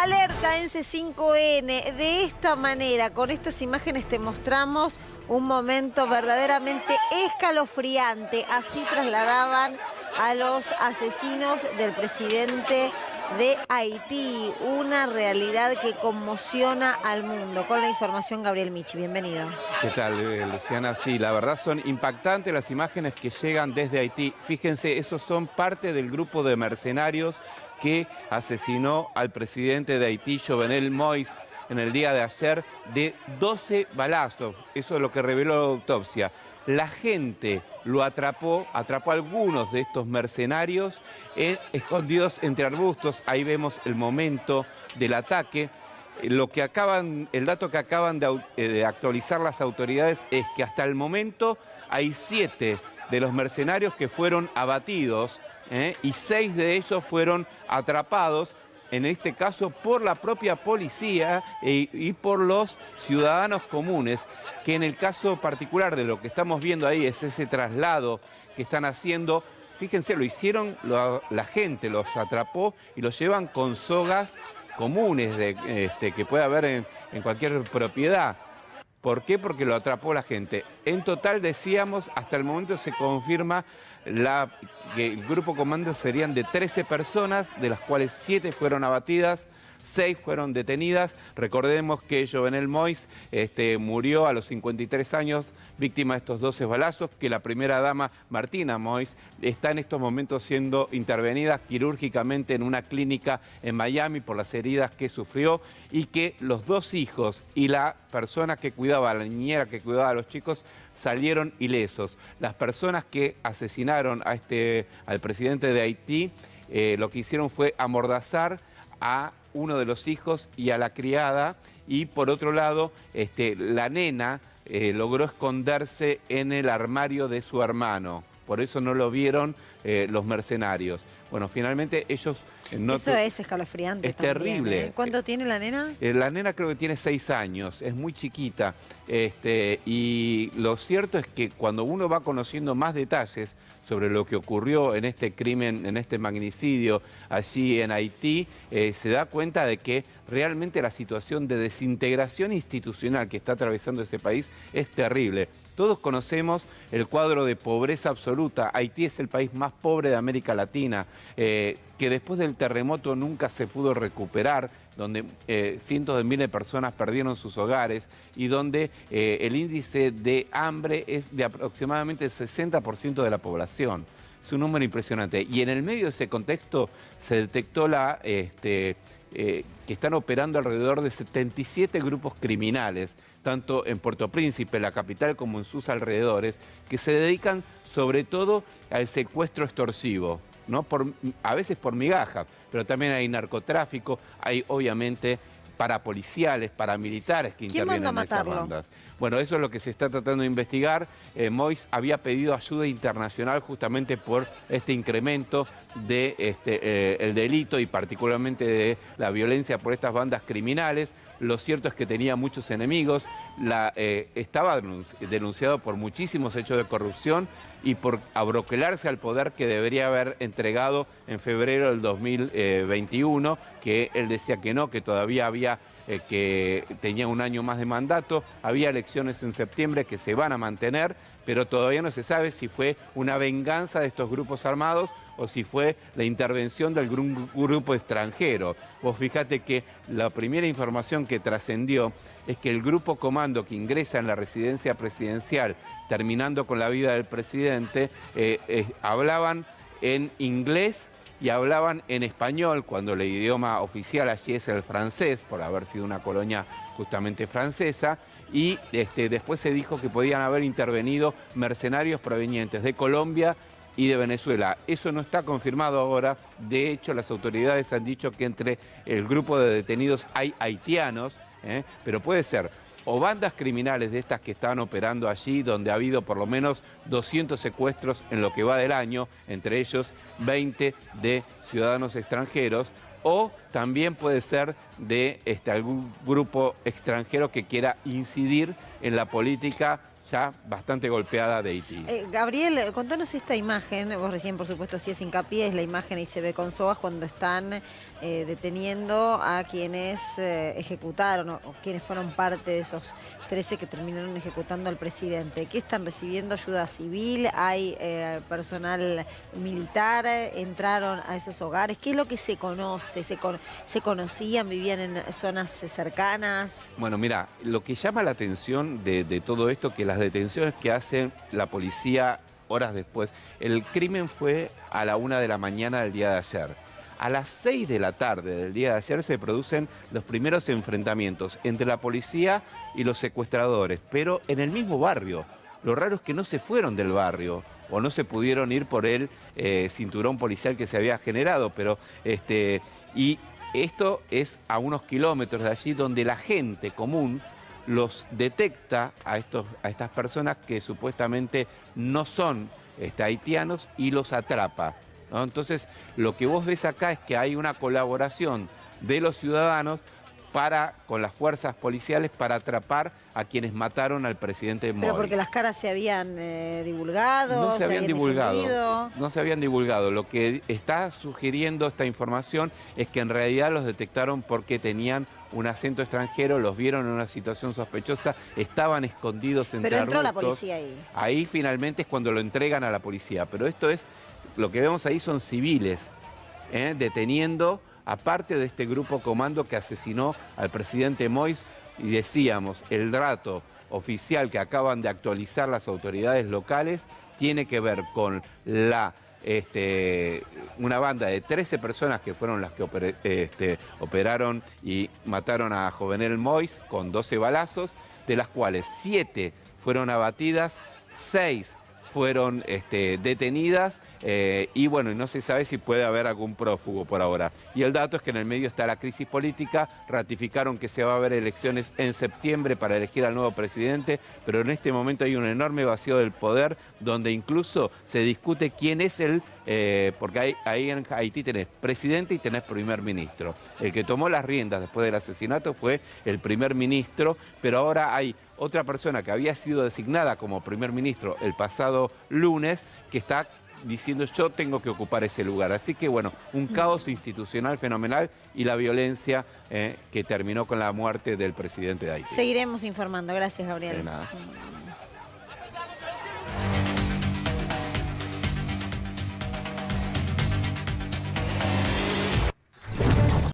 Alerta en C5N. De esta manera, con estas imágenes te mostramos un momento verdaderamente escalofriante. Así trasladaban a los asesinos del presidente de Haití. Una realidad que conmociona al mundo. Con la información, Gabriel Michi, bienvenido. ¿Qué tal, Luciana? Sí, la verdad son impactantes las imágenes que llegan desde Haití. Fíjense, esos son parte del grupo de mercenarios que asesinó al presidente de Haití, Jovenel Moïse, en el día de ayer, de 12 balazos. Eso es lo que reveló la autopsia. La gente lo atrapó a algunos de estos mercenarios escondidos entre arbustos. Ahí vemos el momento del ataque. El dato que acaban de actualizar las autoridades es que hasta el momento hay 7 de los mercenarios que fueron abatidos, y 6 de ellos fueron atrapados, en este caso por la propia policía y por los ciudadanos comunes, que en el caso particular de lo que estamos viendo ahí es ese traslado que están haciendo. Fíjense, lo hicieron, la gente los atrapó y los llevan con sogas comunes que puede haber en cualquier propiedad. ¿Por qué? Porque lo atrapó la gente. En total, decíamos, hasta el momento se confirma que el grupo comando serían de 13 personas, de las cuales 7 fueron abatidas, 6 fueron detenidas. Recordemos que Jovenel Moïse murió a los 53 años, víctima de estos 12 balazos, que la primera dama, Martina Moïse, está en estos momentos siendo intervenida quirúrgicamente en una clínica en Miami por las heridas que sufrió, y que los 2 hijos y la persona que cuidaba, la niñera que cuidaba a los chicos, salieron ilesos. Las personas que asesinaron al presidente de Haití, lo que hicieron fue amordazar a uno de los hijos y a la criada, y por otro lado, la nena logró esconderse en el armario de su hermano. Por eso no lo vieron los mercenarios. Bueno, finalmente ellos... Eso es escalofriante. Es también, terrible. ¿Cuánto tiene la nena? La nena creo que tiene 6 años, es muy chiquita. Y lo cierto es que cuando uno va conociendo más detalles sobre lo que ocurrió en este crimen, en este magnicidio allí en Haití, se da cuenta de que realmente la situación de desintegración institucional que está atravesando ese país es terrible. Todos conocemos el cuadro de pobreza absoluta. Haití es el país más pobre de América Latina, que después del terremoto nunca se pudo recuperar, donde cientos de miles de personas perdieron sus hogares y donde el índice de hambre es de aproximadamente el 60% de la población. Es un número impresionante. Y en el medio de ese contexto se detectó que están operando alrededor de 77 grupos criminales, tanto en Puerto Príncipe, la capital, como en sus alrededores, que se dedican sobre todo al secuestro extorsivo, ¿no? A veces por migaja, pero también hay narcotráfico, hay obviamente parapoliciales, paramilitares que intervienen en esas bandas. Bueno, eso es lo que se está tratando de investigar. Moïse había pedido ayuda internacional justamente por este incremento el delito y particularmente de la violencia por estas bandas criminales. Lo cierto es que tenía muchos enemigos, estaba denunciado por muchísimos hechos de corrupción y por abroquelarse al poder que debería haber entregado en febrero del 2021, que él decía que no, que todavía que tenía un año más de mandato. Había elecciones en septiembre que se van a mantener, pero todavía no se sabe si fue una venganza de estos grupos armados o si fue la intervención del grupo extranjero. Vos fíjate que la primera información que trascendió es que el grupo comando que ingresa en la residencia presidencial, terminando con la vida del presidente, hablaban en inglés y hablaban en español, cuando el idioma oficial allí es el francés, por haber sido una colonia justamente francesa, y después se dijo que podían haber intervenido mercenarios provenientes de Colombia y de Venezuela. Eso no está confirmado ahora. De hecho, las autoridades han dicho que entre el grupo de detenidos hay haitianos, pero puede ser o bandas criminales de estas que están operando allí, donde ha habido por lo menos 200 secuestros en lo que va del año, entre ellos 20 de ciudadanos extranjeros, o también puede ser de algún grupo extranjero que quiera incidir en la política ya bastante golpeada de Haití. Gabriel, contanos esta imagen. Vos recién, por supuesto, hacías hincapié, es la imagen y se ve con sogas cuando están deteniendo a quienes ejecutaron o quienes fueron parte de esos 13 que terminaron ejecutando al presidente. ¿Qué están recibiendo? ¿Ayuda civil? ¿Hay personal militar? ¿Entraron a esos hogares? ¿Qué es lo que se conoce? ¿Se conocían? ¿Vivían en zonas cercanas? Bueno, mira, lo que llama la atención de todo esto, que las detenciones que hace la policía horas después, el crimen fue a la 1 de la mañana del día de ayer. A las 6 de la tarde del día de ayer se producen los primeros enfrentamientos entre la policía y los secuestradores, pero en el mismo barrio. Lo raro es que no se fueron del barrio o no se pudieron ir por el cinturón policial que se había generado, pero y esto es a unos kilómetros de allí donde la gente común los detecta a estas personas que supuestamente no son haitianos y los atrapa, ¿no? Entonces, lo que vos ves acá es que hay una colaboración de los ciudadanos con las fuerzas policiales para atrapar a quienes mataron al presidente Moïse. Pero porque las caras se habían divulgado, no se habían divulgado, difundido. no se habían divulgado. Lo que está sugiriendo esta información es que en realidad los detectaron porque tenían un acento extranjero, los vieron en una situación sospechosa, estaban escondidos entre arbustos. Pero entró la policía ahí. Ahí finalmente es cuando lo entregan a la policía. Pero esto es, lo que vemos ahí son civiles, deteniendo a parte de este grupo comando que asesinó al presidente Moïse. Y decíamos, el dato oficial que acaban de actualizar las autoridades locales tiene que ver con una banda de 13 personas que fueron las que operaron y mataron a Jovenel Moïse con 12 balazos, de las cuales 7 fueron abatidas, 6 fueron detenidas y bueno, no se sabe si puede haber algún prófugo por ahora. Y el dato es que en el medio está la crisis política, ratificaron que se va a haber elecciones en septiembre para elegir al nuevo presidente, pero en este momento hay un enorme vacío del poder donde incluso se discute quién es porque ahí en Haití tenés presidente y tenés primer ministro. El que tomó las riendas después del asesinato fue el primer ministro, pero ahora hay otra persona que había sido designada como primer ministro el pasado lunes, que está diciendo yo tengo que ocupar ese lugar. Así que bueno, un caos institucional fenomenal y la violencia que terminó con la muerte del presidente de Haití. Seguiremos informando. Gracias, Gabriel. De nada.